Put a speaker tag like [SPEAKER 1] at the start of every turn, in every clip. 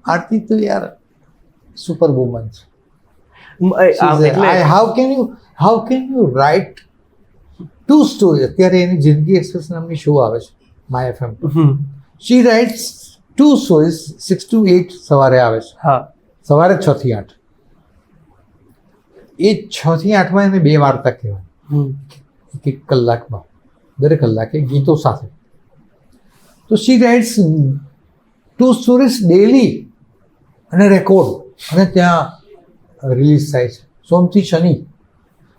[SPEAKER 1] આરતી તો યાર super woman છે.
[SPEAKER 2] એટલે
[SPEAKER 1] how can you write two story? અત્યારે એની જિંદગી એક્સપ્રેસ નામની શો આવે છે my FM. She writes 2 stories 6 to 8 સવારે આવે છે.
[SPEAKER 2] હા,
[SPEAKER 1] સવારે 6 થી 8. એ 6 થી 8 માં એને 2 વાર્તા કહેવાય, એક કલાકમાં, દરેક કલાકે ગીતો સાથે. તો શી રાઇટ્સ 2 સ્ટોરીઝ ડેલી અને રેકોર્ડ, અને ત્યાં રિલીઝ થાય છે સોમથી શનિ.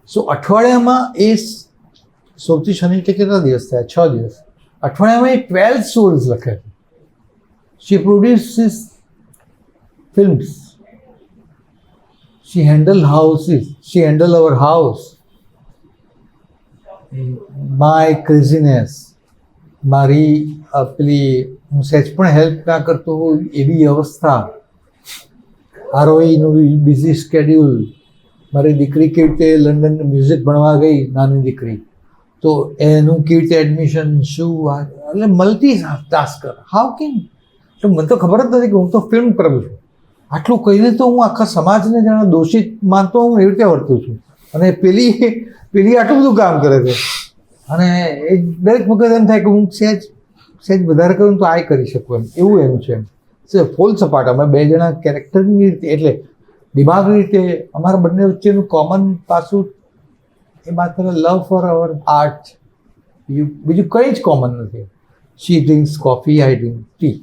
[SPEAKER 1] સો અઠવાડિયામાં એ સોમથી શનિ એટલે કેટલા દિવસ થયા? 6 દિવસ. અઠવાડિયામાં એ 12 સ્ટોરીઝ લખે છે. શી પ્રોડ્યુસીસ films, she handle houses, she handle our house, my craziness, મારી પેલી હું સહેજ પણ હેલ્પ ના કરતો હોય એવી અવસ્થા, આરોહીનું બિઝી સ્કેડ્યુલ, મારી દીકરી કેવી રીતે લંડન મ્યુઝિક ભણવા ગઈ, નાની દીકરી, તો એનું કેવી રીતે એડમિશન, શું, એટલે મલ્ટી ટાસ્કર. How can? તો મને તો ખબર જ નથી કે હું તો ફિલ્મ કરું છું. આટલું કહીને તો હું આખા સમાજને જાણે દોષિત માનતો હું એવી રીતે વર્તું છું, અને પેલી આટલું બધું કામ કરે છે. અને એ દરેક વખત એમ થાય કે હું સહેજ વધારે કરું તો આ કરી શકું, એવું એનું છે. એમ ફૂલ સપાટ અમે 2 જણા કેરેક્ટરની રીતે, એટલે દિમાગની રીતે અમારા બંને વચ્ચેનું કોમન પાસું એ માત્ર લવ ફોર અવર આર્ટ, બીજું કંઈ જ કોમન નથી. શી ડ્રિંક્સ કોફી, આઈ ડ્રિંક ટી.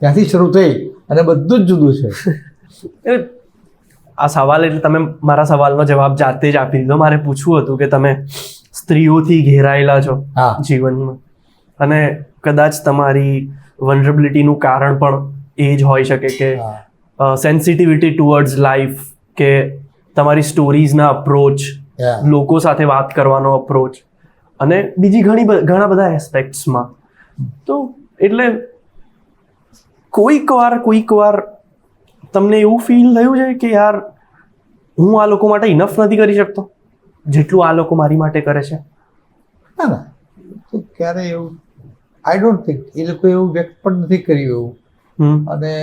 [SPEAKER 1] ત્યાંથી શરૂ થઈ અને બધું જ જુદું છે.
[SPEAKER 2] આ સવાલ એટલે તમે મારા સવાલનો જવાબ જાતે જ આપી દીધો. મારે પૂછવું હતું કે તમે સ્ત્રીઓથી ઘેરાયેલા છો જીવનમાં, અને કદાચ તમારી વનરેબિલિટીનું કારણ પણ એ જ હોઈ શકે કે સેન્સિટિવિટી ટુવર્ડ્સ લાઈફ, કે તમારી સ્ટોરીઝના અપ્રોચ, લોકો સાથે વાત કરવાનો અપ્રોચ, અને બીજી ઘણા બધા એસ્પેક્ટ્સમાં. તો એટલે કોઈક વાર તમને એવું ફીલ થયું છે કે યાર હું આ લોકો માટે ઇનફ નથી કરી શકતો જેટલું આ લોકો મારી માટે કરે છે?
[SPEAKER 1] ના, તો ક્યારે એવું આઈ ડોન્ટ થિંક એ લોકો એવું વ્યક્ત પણ નથી કર્યું એવું. અને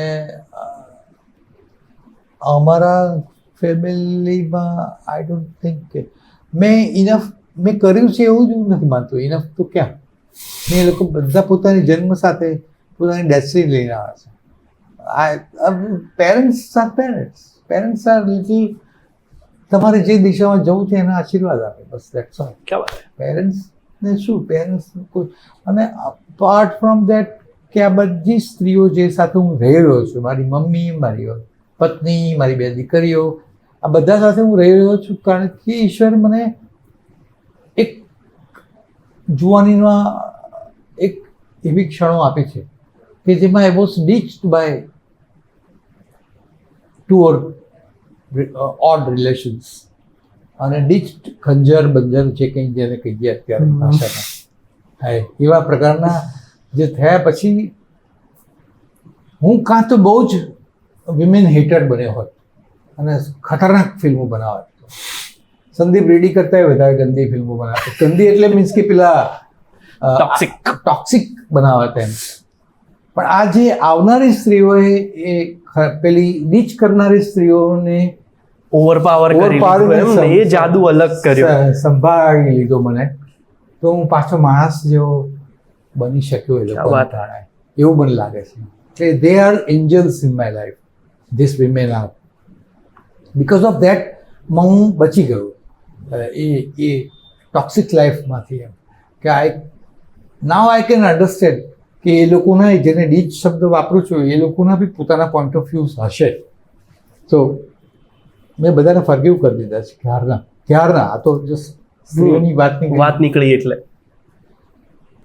[SPEAKER 1] અમારા ફેમિલીમાં આઈ ડોન્ટ થિંક કે મેં કર્યું છે એવું જ હું નથી માનતો. ઇનફ તો ક્યાં, મેં એ લોકો બધા પોતાની જન્મ સાથે પોતાની ડેસ્ટિની લઈને આવે છે. પેરેન્ટ્સ આર લિટલ, તમારે જે દિશામાં જવું છે એના આશીર્વાદ આપે, બસ દેટ્સ ઓલ. પેરેન્ટ્સને શું, પેરેન્ટ્સ કોઈ, અને અપાર્ટ ફ્રોમ દેટ કે આ બધી સ્ત્રીઓ જે સાથે હું રહી રહ્યો છું, મારી મમ્મી, મારી પત્ની, મારી 2 દીકરીઓ, આ બધા સાથે હું રહી રહ્યો છું કારણ કે ઈશ્વર મને એક જુવાનીમાં એક એવી ક્ષણો આપી છે કે જેમાં I was ditched by 2 or odd relations, અને ડીચ્ડ ખંજર બંજર જે કંઈ જેને કહીએ અત્યારે ભાષામાં, એવા પ્રકારના જે થયા પછી હું કાં તો બહુ જ વિમેન હેટર બન્યો હોત અને ખતરનાક ફિલ્મો બનાવત. સંદીપ રેડ્ડી કરતાં વધારે ગંદી ફિલ્મો બનાવત. ગંદી એટલે મીન્સ કે પેલા ટોક્સિક બનાવત એમ. પણ આ જે આવનારી સ્ત્રીઓએ એ પેલી નીચ કરનારી સ્ત્રીઓને
[SPEAKER 2] ઓવરપાવર કરી, એ જાદુ અલગ કર્યો,
[SPEAKER 1] સંભાળી લીધો મને, તો હું પાછો માણસ જેવો બની શક્યો એ લોકો, એવું મને લાગે છે કે they are angels in my life, this women are. Because of that હું બચી ગયો એ ટોક્સિક લાઈફમાંથી. એમ કે નાવ આઈ કેન અન્ડરસ્ટેન્ડ કે એ લોકોના, જેને ડીચ શબ્દ વાપરું છું, એ લોકોના બી પોતાના પોઈન્ટ ઓફ વ્યૂઝ હશે. તો મેં બધાને ફરગીવ કરી દીધા છે ક્યારના. આ તો જસ્ટ સ્ત્રીઓની વાત નીકળી
[SPEAKER 2] એટલે